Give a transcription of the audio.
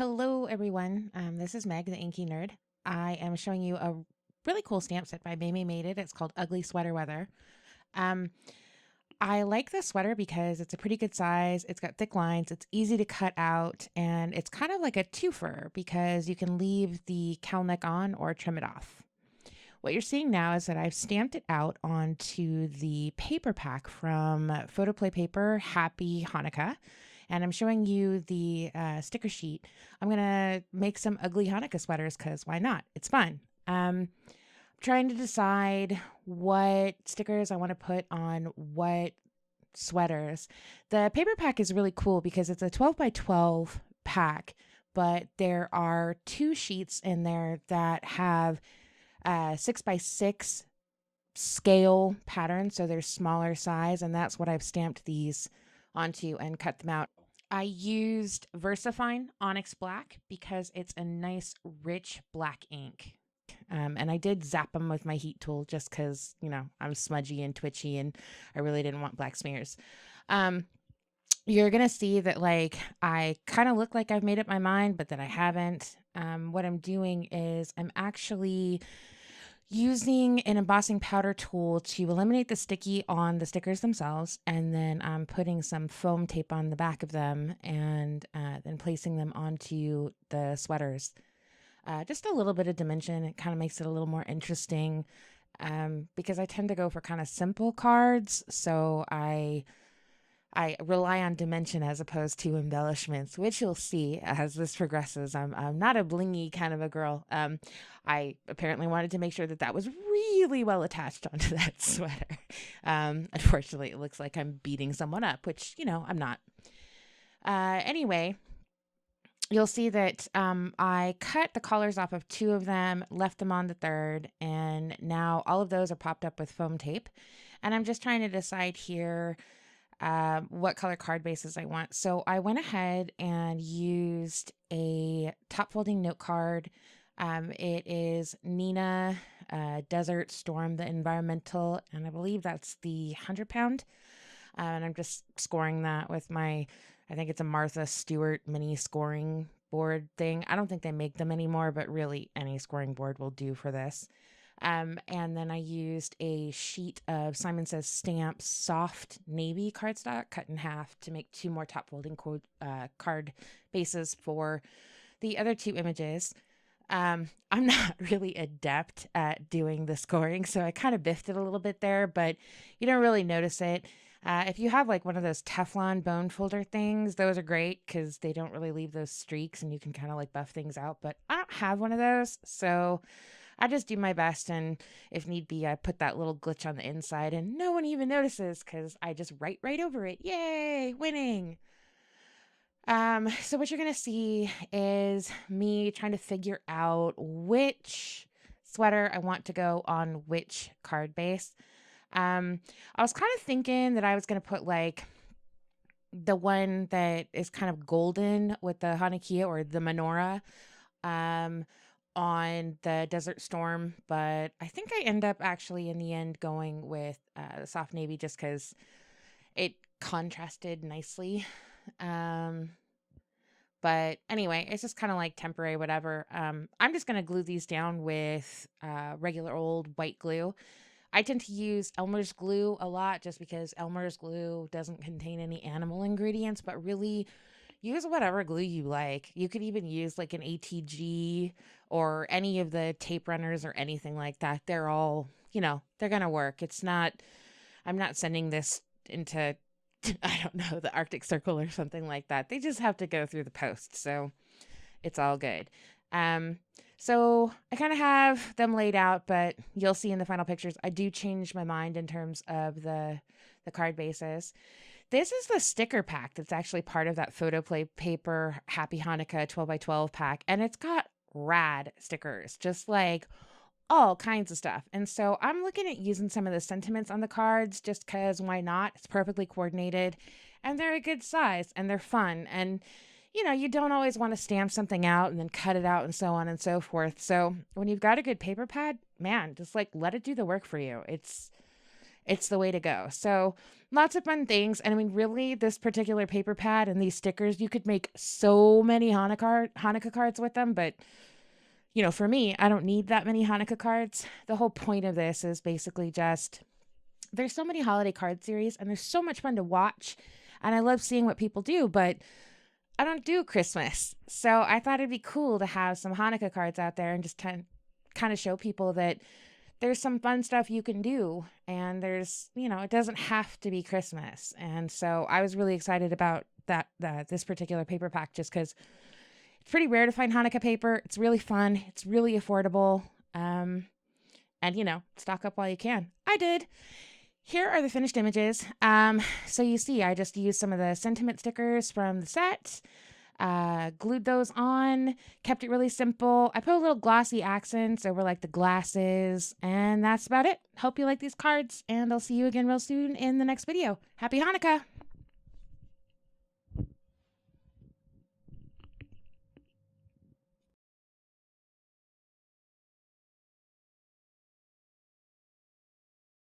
Hello, everyone. This is Meg, the Inky Nerd. I am showing you a really cool stamp set by Mamie Made It. It's called Ugly Sweater Weather. Um, I like this sweater because it's a pretty good size. It's got thick lines. It's easy to cut out, and it's kind of like a twofer because you can leave the cowl neck on or trim it off. What you're seeing now is that I've stamped it out onto the paper pack from Photoplay Paper Happy Hanukkah. And I'm showing you the sticker sheet. I'm going to make some ugly Hanukkah sweaters because why not? It's fun. Trying to decide what stickers I want to put on what sweaters. The paper pack is really cool because it's a 12 by 12 pack, but there are two sheets in there that have 6 by 6 scale pattern, so they're smaller size, and that's what I've stamped these onto and cut them out. I used VersaFine Onyx Black because it's a nice rich black ink. And I did zap them with my heat tool just because, I'm smudgy and twitchy and I really didn't want black smears. You're going to see that I kind of look like I've made up my mind, but that I haven't. What I'm doing is I'm actually using an embossing powder tool to eliminate the sticky on the stickers themselves, and then I'm putting some foam tape on the back of them and then placing them onto the sweaters. Just a little bit of dimension. It kind of makes it a little more interesting because I tend to go for kind of simple cards, so I rely on dimension as opposed to embellishments, which you'll see as this progresses. I'm not a blingy kind of a girl. I apparently wanted to make sure that was really well attached onto that sweater. Unfortunately, it looks like I'm beating someone up, which, I'm not. Anyway, you'll see that I cut the collars off of two of them, left them on the third, and now all of those are popped up with foam tape. And I'm just trying to decide here what color card bases I want. So I went ahead and used a top folding note card. It is Nina Desert Storm, the environmental, and I believe that's the 100 pound. And I'm just scoring that with I think it's a Martha Stewart mini scoring board thing. I don't think they make them anymore, but really any scoring board will do for this. And then I used a sheet of Simon Says Stamps soft navy cardstock cut in half to make two more top folding card bases for the other two images. I'm not really adept at doing the scoring, so I kind of biffed it a little bit there, but you don't really notice it. If you have one of those Teflon bone folder things, those are great because they don't really leave those streaks and you can kind of buff things out, but I don't have one of those, so I just do my best, and if need be, I put that little glitch on the inside, and no one even notices because I just write right over it. Yay, winning! So what you're going to see is me trying to figure out which sweater I want to go on which card base. I was kind of thinking that I was going to put the one that is kind of golden with the Hanukkah or the menorah. On the Desert Storm, but I think I end up actually in the end going with the soft navy just because it contrasted nicely. But anyway, it's just kind of temporary, whatever. I'm just going to glue these down with regular old white glue. I tend to use Elmer's glue a lot just because Elmer's glue doesn't contain any animal ingredients, but really use whatever glue you like. You could even use an ATG or any of the tape runners or anything like that. They're all, they're going to work. I'm not sending this into, I don't know, the Arctic Circle or something like that. They just have to go through the post. So it's all good. So I kind of have them laid out, but you'll see in the final pictures, I do change my mind in terms of the card bases. This is the sticker pack that's actually part of that Photoplay Paper Happy Hanukkah 12 by 12 pack. And it's got rad stickers, just all kinds of stuff. And so I'm looking at using some of the sentiments on the cards just because why not? It's perfectly coordinated and they're a good size and they're fun. And, you don't always want to stamp something out and then cut it out and so on and so forth. So when you've got a good paper pad, man, just let it do the work for you. It's it's the way to go. So lots of fun things. And I mean, really, this particular paper pad and these stickers, you could make so many Hanukkah cards with them. But, you know, for me, I don't need that many Hanukkah cards. The whole point of this is basically just there's so many holiday card series and they're so much fun to watch. And I love seeing what people do, but I don't do Christmas. So I thought it'd be cool to have some Hanukkah cards out there and just kind of show people that there's some fun stuff you can do. And there's, you know, it doesn't have to be Christmas. And so I was really excited about this particular paper pack just because it's pretty rare to find Hanukkah paper. It's really fun. It's really affordable. And, you know, stock up while you can. I did. Here are the finished images. So you see, I just used some of the sentiment stickers from the set, glued those on, kept it really simple. I put a little glossy accents over like the glasses, and that's about it. Hope you like these cards, and I'll see you again real soon in the next video. Happy Hanukkah!